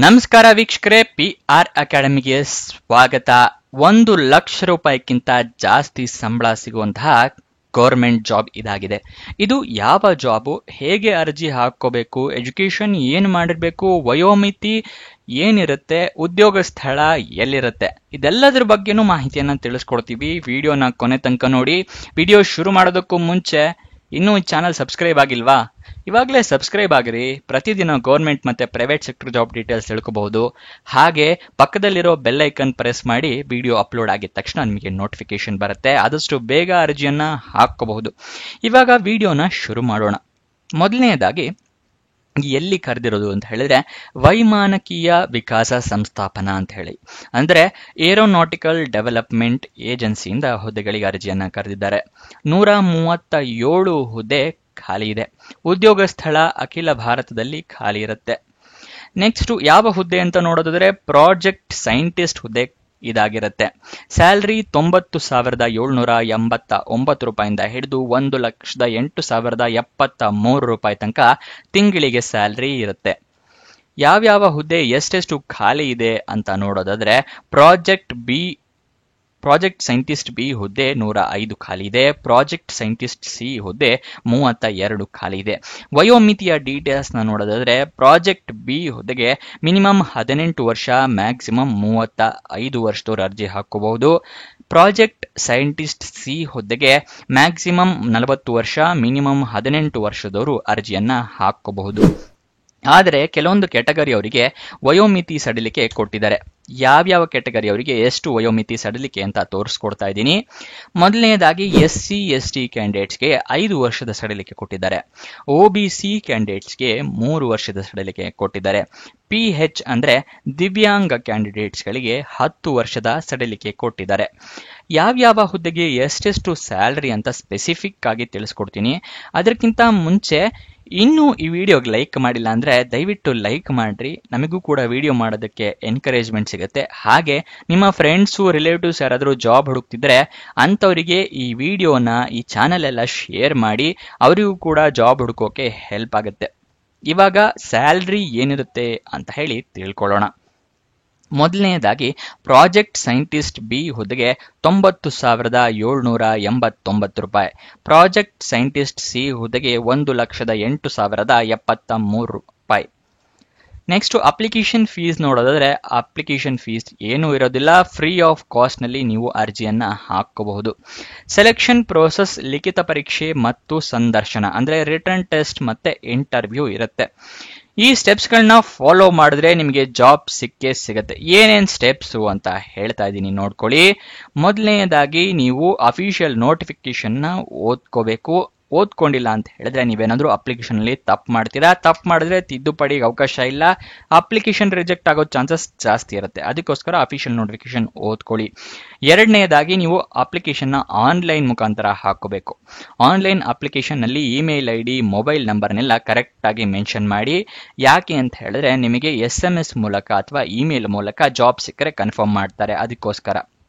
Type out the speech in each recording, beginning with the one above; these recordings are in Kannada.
ನಮಸ್ಕಾರ ವೀಕ್ಷಕರೇ, PR ಅಕಾಡೆಮಿಗೆ ಸ್ವಾಗತ. 1,00,000 ರೂಪಾಯಿಗಿಂತ ಜಾಸ್ತಿ ಸಂಬಳ ಸಿಗುವಂತಹ ಗೌರ್ಮೆಂಟ್ ಜಾಬ್ ಇದಾಗಿದೆ. ಇದು ಯಾವ ಜಾಬು, ಹೇಗೆ ಅರ್ಜಿ ಹಾಕೋಬೇಕು, ಎಜುಕೇಶನ್ ಏನು ಮಾಡಿರ್ಬೇಕು, ವಯೋಮಿತಿ ಏನಿರುತ್ತೆ, ಉದ್ಯೋಗ ಸ್ಥಳ ಎಲ್ಲಿರುತ್ತೆ, ಇದೆಲ್ಲದರ ಬಗ್ಗೆನೂ ಮಾಹಿತಿಯನ್ನ ತಿಳಿಸ್ಕೊಡ್ತೀವಿ. ವಿಡಿಯೋನ ಕೊನೆ ತನಕ ನೋಡಿ. ವಿಡಿಯೋ ಶುರು ಮಾಡೋದಕ್ಕೂ ಮುಂಚೆ ಇನ್ನೂ ಈ ಚಾನಲ್ ಸಬ್ಸ್ಕ್ರೈಬ್ ಆಗಿಲ್ವಾ? ಇವಾಗಲೇ ಸಬ್ಸ್ಕ್ರೈಬ್ ಆಗಿರಿ. ಪ್ರತಿದಿನ ಗೌರ್ಮೆಂಟ್ ಮತ್ತೆ ಪ್ರೈವೇಟ್ ಸೆಕ್ಟರ್ ಜಾಬ್ ಡೀಟೇಲ್ಸ್ ತಿಳ್ಕೋಬಹುದು. ಹಾಗೆ ಪಕ್ಕದಲ್ಲಿರೋ ಬೆಲ್ ಐಕನ್ ಪ್ರೆಸ್ ಮಾಡಿ ವಿಡಿಯೋ ಅಪ್ಲೋಡ್ ಆಗಿದ ತಕ್ಷಣ ನಿಮಗೆ ನೋಟಿಫಿಕೇಶನ್ ಬರುತ್ತೆ. ಆದಷ್ಟು ಬೇಗ ಅರ್ಜಿಯನ್ನ ಹಾಕೋಬಹುದು. ಇವಾಗ ವಿಡಿಯೋನ ಶುರು ಮಾಡೋಣ. ಮೊದಲನೆಯದಾಗಿ ಎಲ್ಲಿ ಕರೆದಿರೋದು ಅಂತ ಹೇಳಿದ್ರೆ ವೈಮಾನಕೀಯ ವಿಕಾಸ ಸಂಸ್ಥಾಪನಾ ಅಂತ ಹೇಳಿ, ಅಂದ್ರೆ ಏರೋನಾಟಿಕಲ್ ಡೆವಲಪ್ಮೆಂಟ್ ಏಜೆನ್ಸಿಯಿಂದ ಹುದ್ದೆಗಳಿಗೆ ಅರ್ಜಿಯನ್ನ ಕರೆದಿದ್ದಾರೆ. 137 ಹುದ್ದೆ ಖಾಲಿ ಇದೆ. ಉದ್ಯೋಗ ಸ್ಥಳ ಅಖಿಲ ಭಾರತದಲ್ಲಿ ಖಾಲಿ ಇರುತ್ತೆ. ನೆಕ್ಸ್ಟ್ ಯಾವ ಹುದ್ದೆ ಅಂತ ನೋಡೋದಾದ್ರೆ ಪ್ರಾಜೆಕ್ಟ್ ಸೈಂಟಿಸ್ಟ್ ಹುದ್ದೆ ಇದಾಗಿರುತ್ತೆ. ಸ್ಯಾಲರಿ 90,789 ರೂಪಾಯಿಂದ ಹಿಡಿದು 1,08,073 ರೂಪಾಯಿ ತನಕ ತಿಂಗಳಿಗೆ ಸ್ಯಾಲರಿ ಇರುತ್ತೆ. ಯಾವ್ಯಾವ ಹುದ್ದೆ ಎಷ್ಟೆಷ್ಟು ಖಾಲಿ ಇದೆ ಅಂತ ನೋಡೋದಾದ್ರೆ ಪ್ರಾಜೆಕ್ಟ್ ಸೈಂಟಿಸ್ಟ್ ಬಿ ಹುದ್ದೆ 105 ಖಾಲಿ ಇದೆ. ಪ್ರಾಜೆಕ್ಟ್ ಸೈಂಟಿಸ್ಟ್ ಸಿ ಹುದ್ದೆ 32 ಖಾಲಿ ಇದೆ. ವಯೋಮಿತಿಯ ಡೀಟೇಲ್ಸ್ ನ ನೋಡೋದಾದ್ರೆ ಪ್ರಾಜೆಕ್ಟ್ ಬಿ ಹುದ್ದೆಗೆ ಮಿನಿಮಮ್ 18 ವರ್ಷ, ಮ್ಯಾಕ್ಸಿಮಮ್ 35 ವರ್ಷದವರು ಅರ್ಜಿ ಹಾಕೋಬಹುದು. ಪ್ರಾಜೆಕ್ಟ್ ಸೈಂಟಿಸ್ಟ್ ಸಿ ಹುದ್ದೆಗೆ ಮ್ಯಾಕ್ಸಿಮಮ್ 40 ವರ್ಷ, ಮಿನಿಮಮ್ 18 ವರ್ಷದವರು ಅರ್ಜಿಯನ್ನ ಹಾಕೋಬಹುದು. ಆದರೆ ಕೆಲವೊಂದು ಕ್ಯಾಟಗರಿ ಅವರಿಗೆ ವಯೋಮಿತಿ ಸಡಿಲಿಕೆ ಕೊಟ್ಟಿದ್ದಾರೆ. ಯಾವ್ಯಾವ ಕ್ಯಾಟಗರಿ ಅವರಿಗೆ ಎಷ್ಟು ವಯೋಮಿತಿ ಸಡಿಲಿಕೆ ಅಂತ ತೋರಿಸ್ಕೊಡ್ತಾ ಇದ್ದೀನಿ. ಮೊದಲನೇದಾಗಿ SC/ST ಕ್ಯಾಂಡಿಡೇಟ್ಸ್ಗೆ 5 ವರ್ಷದ ಸಡಿಲಿಕೆ ಕೊಟ್ಟಿದ್ದಾರೆ. OBC ಕ್ಯಾಂಡಿಡೇಟ್ಸ್ಗೆ 3 ವರ್ಷದ ಸಡಿಲಿಕೆ ಕೊಟ್ಟಿದ್ದಾರೆ. PH ಅಂದ್ರೆ ದಿವ್ಯಾಂಗ ಕ್ಯಾಂಡಿಡೇಟ್ಸ್ಗಳಿಗೆ 10 ವರ್ಷದ ಸಡಿಲಿಕೆ ಕೊಟ್ಟಿದ್ದಾರೆ. ಯಾವ್ಯಾವ ಹುದ್ದೆಗೆ ಎಷ್ಟೆಷ್ಟು ಸ್ಯಾಲರಿ ಅಂತ ಸ್ಪೆಸಿಫಿಕ್ ಆಗಿ ತಿಳಿಸ್ಕೊಡ್ತೀನಿ. ಅದಕ್ಕಿಂತ ಮುಂಚೆ ಇನ್ನು ಈ ವಿಡಿಯೋಗೆ ಲೈಕ್ ಮಾಡಿಲ್ಲ ಅಂದ್ರೆ ದಯವಿಟ್ಟು ಲೈಕ್ ಮಾಡ್ರಿ. ನಮಗೂ ಕೂಡ ವಿಡಿಯೋ ಮಾಡೋದಕ್ಕೆ ಎನ್ಕರೇಜ್ಮೆಂಟ್ ಸಿಗುತ್ತೆ. ಹಾಗೆ ನಿಮ್ಮ ಫ್ರೆಂಡ್ಸು ರಿಲೇಟಿವ್ಸ್ ಯಾರಾದರೂ ಜಾಬ್ ಹುಡುಕ್ತಿದ್ರೆ ಅಂಥವರಿಗೆ ಈ ವಿಡಿಯೋನ, ಈ ಚಾನೆಲ್ ಎಲ್ಲ ಶೇರ್ ಮಾಡಿ. ಅವರಿಗೂ ಕೂಡ ಜಾಬ್ ಹುಡುಕೋಕೆ ಹೆಲ್ಪ್ ಆಗುತ್ತೆ. ಇವಾಗ ಸ್ಯಾಲ್ರಿ ಏನಿರುತ್ತೆ ಅಂತ ಹೇಳಿ ತಿಳ್ಕೊಳ್ಳೋಣ. ಮೊದಲನೆಯದಾಗಿ ಪ್ರಾಜೆಕ್ಟ್ ಸೈಂಟಿಸ್ಟ್ ಬಿ ಹುದ್ದೆಗೆ 90,789 ರೂಪಾಯಿ. ಪ್ರಾಜೆಕ್ಟ್ ಸೈಂಟಿಸ್ಟ್ ಸಿ ಹುದ್ದೆಗೆ 1,08,073 ರೂಪಾಯಿ. ನೆಕ್ಸ್ಟ್ ಅಪ್ಲಿಕೇಶನ್ ಫೀಸ್ ನೋಡೋದಾದ್ರೆ ಅಪ್ಲಿಕೇಶನ್ ಫೀಸ್ ಏನೂ ಇರೋದಿಲ್ಲ. ಫ್ರೀ ಆಫ್ ಕಾಸ್ಟ್ ನಲ್ಲಿ ನೀವು ಅರ್ಜಿಯನ್ನ ಹಾಕಬಹುದು. ಸೆಲೆಕ್ಷನ್ ಪ್ರೋಸೆಸ್ ಲಿಖಿತ ಪರೀಕ್ಷೆ ಮತ್ತು ಸಂದರ್ಶನ ಅಂದ್ರೆ ರಿಟರ್ನ್ ಟೆಸ್ಟ್ ಮತ್ತೆ ಇಂಟರ್ವ್ಯೂ ಇರುತ್ತೆ. ಈ ಸ್ಟೆಪ್ಸ್ ಗಳನ್ನ ಫಾಲೋ ಮಾಡಿದ್ರೆ ನಿಮಗೆ ಜಾಬ್ ಸಿಕ್ಕೇ ಸಿಗತ್ತೆ. ಏನೇನ್ ಸ್ಟೆಪ್ಸ್ ಅಂತ ಹೇಳ್ತಾ ಇದ್ದೀನಿ ನೋಡ್ಕೊಳ್ಳಿ. ಮೊದಲನೆಯದಾಗಿ ನೀವು ಅಫಿಷಿಯಲ್ ನೋಟಿಫಿಕೇಶನ್ ನ ಓದ್ಕೋಬೇಕು. ಓದ್ಕೊಂಡಿಲ್ಲ ಅಂತ ಹೇಳಿದ್ರೆ ನೀವೇನಾದ್ರೂ ಅಪ್ಲಿಕೇಶನ್ ಅಲ್ಲಿ ತಪ್ಪು ಮಾಡ್ತೀರಾ. ತಪ್ಪು ಮಾಡಿದ್ರೆ ತಿದ್ದುಪಡಿಗೆ ಅವಕಾಶ ಇಲ್ಲ. ಅಪ್ಲಿಕೇಶನ್ ರಿಜೆಕ್ಟ್ ಆಗೋ ಚಾನ್ಸಸ್ ಜಾಸ್ತಿ ಇರುತ್ತೆ. ಅದಕ್ಕೋಸ್ಕರ ಅಫಿಷಿಯಲ್ ನೋಟಿಫಿಕೇಶನ್ ಓದ್ಕೊಳ್ಳಿ. ಎರಡನೇದಾಗಿ ನೀವು ಅಪ್ಲಿಕೇಶನ್ ನ ಆನ್ಲೈನ್ ಮುಖಾಂತರ ಹಾಕೋಬೇಕು. ಆನ್ಲೈನ್ ಅಪ್ಲಿಕೇಶನ್ ನಲ್ಲಿ ಇಮೇಲ್ ID, ಮೊಬೈಲ್ ನಂಬರ್ನೆಲ್ಲ ಕರೆಕ್ಟ್ ಆಗಿ ಮೆನ್ಷನ್ ಮಾಡಿ. ಯಾಕೆ ಅಂತ ಹೇಳಿದ್ರೆ ನಿಮಗೆ SMS ಮೂಲಕ ಅಥವಾ ಇಮೇಲ್ ಮೂಲಕ ಜಾಬ್ ಸಿಕ್ಕರೆ ಕನ್ಫರ್ಮ್ ಮಾಡ್ತಾರೆ. ಅದಕ್ಕೋಸ್ಕರ.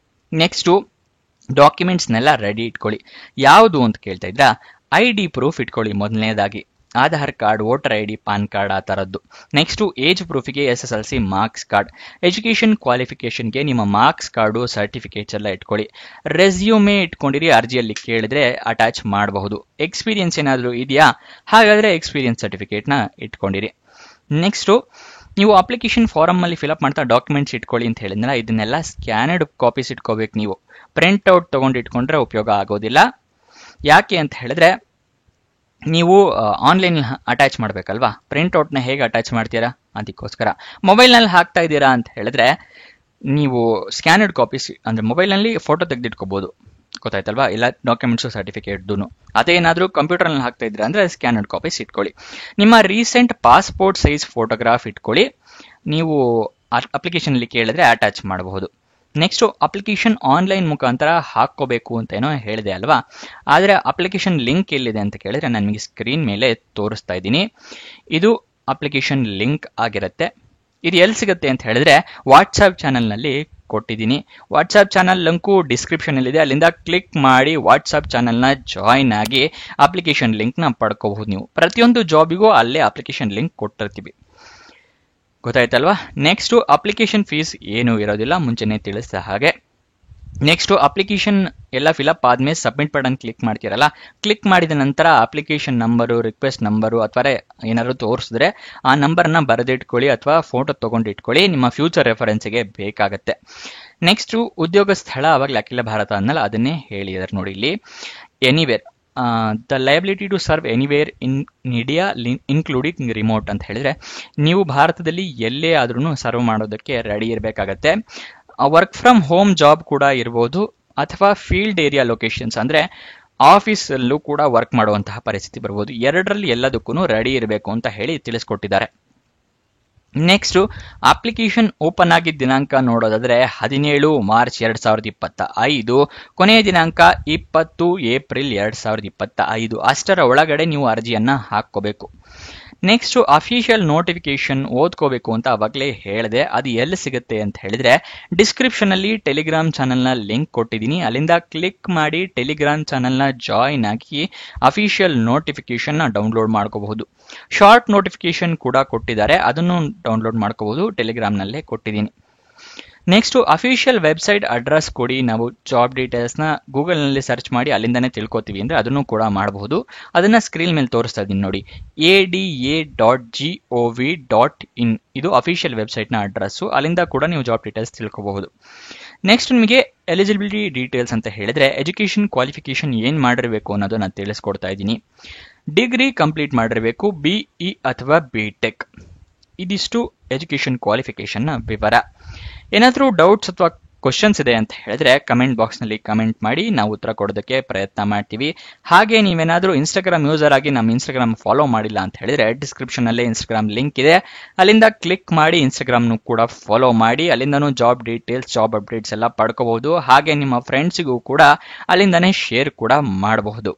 ನೆಕ್ಸ್ಟ್ ಡಾಕ್ಯುಮೆಂಟ್ಸ್ನೆಲ್ಲ ರೆಡಿ ಇಟ್ಕೊಳ್ಳಿ. ಯಾವುದು ಅಂತ ಕೇಳ್ತಾ ಇದ್ರಾ, ID ಪ್ರೂಫ್ ಇಟ್ಕೊಳ್ಳಿ. ಮೊದಲನೇದಾಗಿ Aadhaar card, voter ID, PAN card ಆ ತರದ್ದು. ನೆಕ್ಸ್ಟ್ ಏಜ್ ಪ್ರೂಫಿಗೆ SSLC ಮಾರ್ಕ್ಸ್ ಕಾರ್ಡ್. ಎಜುಕೇಶನ್ ಕ್ವಾಲಿಫಿಕೇಶನ್ಗೆ ನಿಮ್ಮ ಮಾರ್ಕ್ಸ್ ಕಾರ್ಡು, ಸರ್ಟಿಫಿಕೇಟ್ಸ್ ಎಲ್ಲ ಇಟ್ಕೊಳ್ಳಿ. ರೆಸ್ಯೂಮೆ ಇಟ್ಕೊಂಡಿರಿ. ಅರ್ಜಿಯಲ್ಲಿ ಕೇಳಿದ್ರೆ ಅಟ್ಯಾಚ್ ಮಾಡಬಹುದು. ಎಕ್ಸ್ಪೀರಿಯನ್ಸ್ ಏನಾದರೂ ಇದೆಯಾ? ಹಾಗಾದ್ರೆ ಎಕ್ಸ್ಪೀರಿಯನ್ಸ್ ಸರ್ಟಿಫಿಕೇಟ್ ನ ಇಟ್ಕೊಂಡಿರಿ. ನೆಕ್ಸ್ಟ್ ನೀವು ಅಪ್ಲಿಕೇಶನ್ ಫಾರಮ್ ಅಲ್ಲಿ ಫಿಲ್ಅಪ್ ಮಾಡ್ತಾ ಡಾಕ್ಯುಮೆಂಟ್ಸ್ ಇಟ್ಕೊಳ್ಳಿ ಅಂತ ಹೇಳಿದ್ನಲ್ಲ, ಇದನ್ನೆಲ್ಲ ಸ್ಕ್ಯಾನರ್ಡ್ ಕಾಪೀಸ್ ಇಟ್ಕೋಬೇಕು. ನೀವು ಪ್ರಿಂಟ್ ಔಟ್ ತಗೊಂಡು ಇಟ್ಕೊಂಡ್ರೆ ಉಪಯೋಗ ಆಗೋದಿಲ್ಲ. ಯಾಕೆ ಅಂತ ಹೇಳಿದ್ರೆ ನೀವು ಆನ್ಲೈನ್ ಅಟ್ಯಾಚ್ ಮಾಡ್ಬೇಕಲ್ವಾ. ಪ್ರಿಂಟ್ ಔಟ್ ನ ಹೇಗೆ ಅಟ್ಯಾಚ್ ಮಾಡ್ತೀರಾ? ಅದಕ್ಕೋಸ್ಕರ. ಮೊಬೈಲ್ ನಲ್ಲಿ ಹಾಕ್ತಾ ಇದ್ದೀರಾ ಅಂತ ಹೇಳಿದ್ರೆ ನೀವು ಸ್ಕ್ಯಾನರ್ಡ್ ಕಾಪೀಸ್ ಅಂದ್ರೆ ಮೊಬೈಲ್ ನಲ್ಲಿ ಫೋಟೋ ತೆಗೆದಿಟ್ಕೋಬಹುದು. ಗೊತ್ತಾಯ್ತಲ್ವಾ? ಇಲ್ಲ ಡಾಕ್ಯುಮೆಂಟ್ಸ್ ಸರ್ಟಿಫಿಕೇಟ್ದು. ಅದೇನಾದ್ರೂ ಕಂಪ್ಯೂಟರ್ ನಲ್ಲಿ ಹಾಕ್ತಾ ಇದ್ರೆ ಅಂದ್ರೆ ಸ್ಕ್ಯಾನರ್ಡ್ ಕಾಪೀಸ್ ಇಟ್ಕೊಳ್ಳಿ. ನಿಮ್ಮ ರೀಸೆಂಟ್ ಪಾಸ್ಪೋರ್ಟ್ ಸೈಜ್ ಫೋಟೋಗ್ರಾಫ್ ಇಟ್ಕೊಳ್ಳಿ. ನೀವು ಅಪ್ಲಿಕೇಶನ್ ಅಲ್ಲಿ ಕೇಳಿದ್ರೆ ಅಟ್ಯಾಚ್ ಮಾಡಬಹುದು. ನೆಕ್ಸ್ಟ್ ಅಪ್ಲಿಕೇಶನ್ ಆನ್ಲೈನ್ ಮುಖಾಂತರ ಹಾಕೋಬೇಕು ಅಂತ ಏನೋ ಹೇಳಿದೆ ಅಲ್ವಾ. ಆದ್ರೆ ಅಪ್ಲಿಕೇಶನ್ ಲಿಂಕ್ ಎಲ್ಲಿದೆ ಅಂತ ಕೇಳಿದ್ರೆ ನಾನು ನಿಮಗೆ ಸ್ಕ್ರೀನ್ ಮೇಲೆ ತೋರಿಸ್ತಾ ಇದ್ದೀನಿ. ಇದು ಅಪ್ಲಿಕೇಶನ್ ಲಿಂಕ್ ಆಗಿರುತ್ತೆ. ಇದು ಎಲ್ಲಿ ಸಿಗುತ್ತೆ ಅಂತ ಹೇಳಿದ್ರೆ ವಾಟ್ಸ್ಆಪ್ ಚಾನೆಲ್ ನಲ್ಲಿ ಕೊಟ್ಟಿದ್ದೀನಿ. ವಾಟ್ಸ್ಆಪ್ ಚಾನಲ್ ಲಿಂಕು ಡಿಸ್ಕ್ರಿಪ್ಷನ್ ಅಲ್ಲಿ ಇದೆ. ಅಲ್ಲಿಂದ ಕ್ಲಿಕ್ ಮಾಡಿ ವಾಟ್ಸ್ಆಪ್ ಚಾನೆಲ್ ನ ಜಾಯಿನ್ ಆಗಿ ಅಪ್ಲಿಕೇಶನ್ ಲಿಂಕ್ ನ ಪಡ್ಕೋಬಹುದು. ನೀವು ಪ್ರತಿಯೊಂದು ಜಾಬಿಗೂ ಅಲ್ಲೇ ಅಪ್ಲಿಕೇಶನ್ ಲಿಂಕ್ ಕೊಟ್ಟಿರ್ತೀವಿ. ಗೊತ್ತಾಯ್ತಲ್ವಾ? ನೆಕ್ಸ್ಟ್ ಅಪ್ಲಿಕೇಶನ್ ಫೀಸ್ ಏನು ಇರೋದಿಲ್ಲ, ಮುಂಚೆನೆ ತಿಳಿಸಿದ ಹಾಗೆ. ನೆಕ್ಸ್ಟ್ ಅಪ್ಲಿಕೇಶನ್ ಎಲ್ಲ ಫಿಲಪ್ ಆದ್ಮೇಲೆ ಸಬ್ಮಿಟ್ ಬಟನ್ ಕ್ಲಿಕ್ ಮಾಡ್ತೀರಲ್ಲ, ಕ್ಲಿಕ್ ಮಾಡಿದ ನಂತರ ಅಪ್ಲಿಕೇಶನ್ ನಂಬರು, ರಿಕ್ವೆಸ್ಟ್ ನಂಬರು ಅಥವಾ ಏನಾದ್ರು ತೋರಿಸಿದ್ರೆ ಆ ನಂಬರ್ನ ಬರೆದಿಟ್ಕೊಳ್ಳಿ ಅಥವಾ ಫೋಟೋ ತಗೊಂಡು ಇಟ್ಕೊಳ್ಳಿ, ನಿಮ್ಮ ಫ್ಯೂಚರ್ ರೆಫರೆನ್ಸ್ಗೆ ಬೇಕಾಗತ್ತೆ. ನೆಕ್ಸ್ಟ್ ಉದ್ಯೋಗ ಸ್ಥಳ, ಅವಾಗಲೇ ಅಖಿಲ ಭಾರತ ಅನ್ನಲ್ಲ, ಅದನ್ನೇ ಹೇಳಿದಾರೆ ನೋಡಿ ಇಲ್ಲಿ. Anywhere the liability to serve anywhere in India including remote ಅಂತ ಹೇಳಿದ್ರೆ ನೀವು ಭಾರತದಲ್ಲಿ ಎಲ್ಲೇ ಆದ್ರೂ ಸರ್ವ್ ಮಾಡೋದಕ್ಕೆ ರೆಡಿ ಇರಬೇಕಾಗತ್ತೆ. ವರ್ಕ್ ಫ್ರಮ್ ಹೋಮ್ ಜಾಬ್ ಕೂಡ ಇರ್ಬೋದು ಅಥವಾ ಫೀಲ್ಡ್ ಏರಿಯಾ ಲೊಕೇಶನ್ಸ್ ಅಂದ್ರೆ ಆಫೀಸಲ್ಲೂ ಕೂಡ ವರ್ಕ್ ಮಾಡುವಂತಹ ಪರಿಸ್ಥಿತಿ ಬರ್ಬೋದು. ಎರಡರಲ್ಲಿ ಎಲ್ಲದಕ್ಕೂ ರೆಡಿ ಇರಬೇಕು ಅಂತ ಹೇಳಿ ತಿಳಿಸ್ಕೊಟ್ಟಿದ್ದಾರೆ. ನೆಕ್ಸ್ಟ್ ಅಪ್ಲಿಕೇಶನ್ ಓಪನ್ ಆಗಿದ್ದ ದಿನಾಂಕ ನೋಡೋದಾದ್ರೆ 17 ಮಾರ್ಚ್ 2025, ಕೊನೆಯ ದಿನಾಂಕ 20 ಏಪ್ರಿಲ್ 2025. ಅಷ್ಟರ ಒಳಗಡೆ ನೀವು ಅರ್ಜಿಯನ್ನ ಹಾಕೋಬೇಕು. ನೆಕ್ಸ್ಟ್ ಅಫಿಷಿಯಲ್ ನೋಟಿಫಿಕೇಶನ್ ಓದ್ಕೋಬೇಕು ಅಂತ ಅವಾಗಲೇ ಹೇಳಿದೆ. ಅದು ಎಲ್ಲಿ ಸಿಗುತ್ತೆ ಅಂತ ಹೇಳಿದ್ರೆ ಡಿಸ್ಕ್ರಿಪ್ಷನ್ ಅಲ್ಲಿ ಟೆಲಿಗ್ರಾಮ್ ಚಾನೆಲ್ ನ ಲಿಂಕ್ ಕೊಟ್ಟಿದ್ದೀನಿ, ಅಲ್ಲಿಂದ ಕ್ಲಿಕ್ ಮಾಡಿ ಟೆಲಿಗ್ರಾಮ್ ಚಾನೆಲ್ ನ ಜಾಯಿನ್ ಆಗಿ ಅಫಿಷಿಯಲ್ ನೋಟಿಫಿಕೇಶನ್ ನ ಡೌನ್ಲೋಡ್ ಮಾಡ್ಕೋಬಹುದು. ಶಾರ್ಟ್ ನೋಟಿಫಿಕೇಶನ್ ಕೂಡ ಕೊಟ್ಟಿದ್ದಾರೆ, ಅದನ್ನು ಡೌನ್ಲೋಡ್ ಮಾಡ್ಕೋಬಹುದು, ಟೆಲಿಗ್ರಾಮ್ ನಲ್ಲೇ ಕೊಟ್ಟಿದ್ದೀನಿ. ನೆಕ್ಸ್ಟ್ ಅಫಿಷಿಯಲ್ ವೆಬ್ಸೈಟ್ ಅಡ್ರೆಸ್ ಕೊಡಿ, ನಾವು ಜಾಬ್ ಡೀಟೇಲ್ಸ್ ನ ಗೂಗಲ್ ನಲ್ಲಿ ಸರ್ಚ್ ಮಾಡಿ ಅಲ್ಲಿಂದಾನೇ ತಿಳ್ಕೊತೀವಿ ಅಂದ್ರೆ ಅದನ್ನು ಕೂಡ ಮಾಡಬಹುದು. ಅದನ್ನ ಸ್ಕ್ರೀನ್ ಮೇಲೆ ತೋರಿಸ್ತಾ ಇದ್ದೀನಿ ನೋಡಿ, ada.gov.in ಇದು ಅಫಿಷಿಯಲ್ ವೆಬ್ಸೈಟ್ ನ ಅಡ್ರೆಸ್, ಅಲ್ಲಿಂದ ಕೂಡ ನೀವು ಜಾಬ್ ಡೀಟೇಲ್ಸ್ ತಿಳ್ಕೋಬಹುದು. ನೆಕ್ಸ್ಟ್ ನಿಮಗೆ ಎಲಿಜಿಬಿಲಿಟಿ ಡೀಟೇಲ್ಸ್ ಅಂತ ಹೇಳಿದ್ರೆ ಎಜುಕೇಶನ್ ಕ್ವಾಲಿಫಿಕೇಶನ್ ಏನ್ ಮಾಡಿರಬೇಕು ಅನ್ನೋದು ನಾನು ತಿಳಿಸ್ಕೊಡ್ತಾ ಇದ್ದೀನಿ. ಡಿಗ್ರಿ ಕಂಪ್ಲೀಟ್ ಮಾಡಿರಬೇಕು, BE ಅಥವಾ BTech. ಇದಿಷ್ಟು ಎಜುಕೇಶನ್ ಕ್ವಾಲಿಫಿಕೇಶನ್ ನ ವಿವರ. ಏನಾದರೂ ಡೌಟ್ಸ್ ಅಥವಾ ಕ್ವಶನ್ಸ್ ಇದೆ ಅಂತ ಹೇಳಿದ್ರೆ ಕಮೆಂಟ್ ಬಾಕ್ಸ್ ನಲ್ಲಿ ಕಮೆಂಟ್ ಮಾಡಿ, ನಾವು ಉತ್ತರ ಕೊಡೋದಕ್ಕೆ ಪ್ರಯತ್ನ ಮಾಡ್ತೀವಿ. ಹಾಗೆ ನೀವೇನಾದ್ರೂ ಇನ್ಸ್ಟಾಗ್ರಾಮ್ ಯೂಸರ್ ಆಗಿ ನಮ್ಮ ಇನ್ಸ್ಟಾಗ್ರಾಮ್ ಫಾಲೋ ಮಾಡಿಲ್ಲ ಅಂತ ಹೇಳಿದ್ರೆ ಡಿಸ್ಕ್ರಿಪ್ಷನ್ ನಲ್ಲಿ ಇನ್ಸ್ಟಾಗ್ರಾಮ್ ಲಿಂಕ್ ಇದೆ, ಅಲ್ಲಿಂದ ಕ್ಲಿಕ್ ಮಾಡಿ ಇನ್ಸ್ಟಾಗ್ರಾಮ್ ಕೂಡ ಫಾಲೋ ಮಾಡಿ, ಅಲ್ಲಿಂದನೂ ಜಾಬ್ ಡೀಟೇಲ್ಸ್, ಜಾಬ್ ಅಪ್ಡೇಟ್ಸ್ ಎಲ್ಲ ಪಡ್ಕೋಬಹುದು. ಹಾಗೆ ನಿಮ್ಮ ಫ್ರೆಂಡ್ಸಿಗೂ ಕೂಡ ಅಲ್ಲಿಂದಾನೇ ಶೇರ್ ಕೂಡ ಮಾಡಬಹುದು.